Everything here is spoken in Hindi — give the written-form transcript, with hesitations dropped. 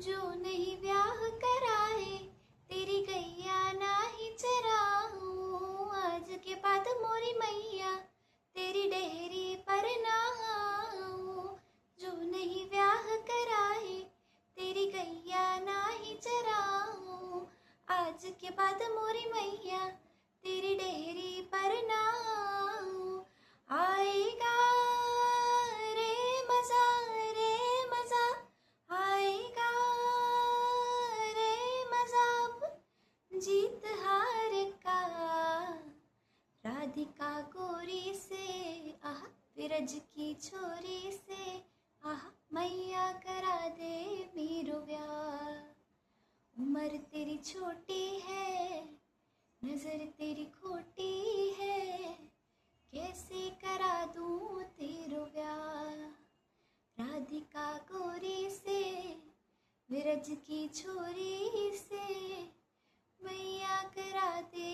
जो नहीं ब्याह कराए तेरी गैया नाही चराऊं। आज के बाद मोरी मैया तेरी डेहरी पर ना आऊं। जो नहीं ब्याह कराए तेरी गैया नाही चराऊं। आज के बाद मोरी मैया तेरी डेहरी पर ना आऊं। आएगा रे मजा आएगा रे मजा जीत हार का। राधिका गोरी से आह विरज की छोरी से आह मैया करा दे मेरो ब्याह। उम्र तेरी छोटी है नजर तेरी खोटी है कैसे करा दूं तेरो ब्याह। राधिका गोरी से विरज की छोरी से मैया करा दे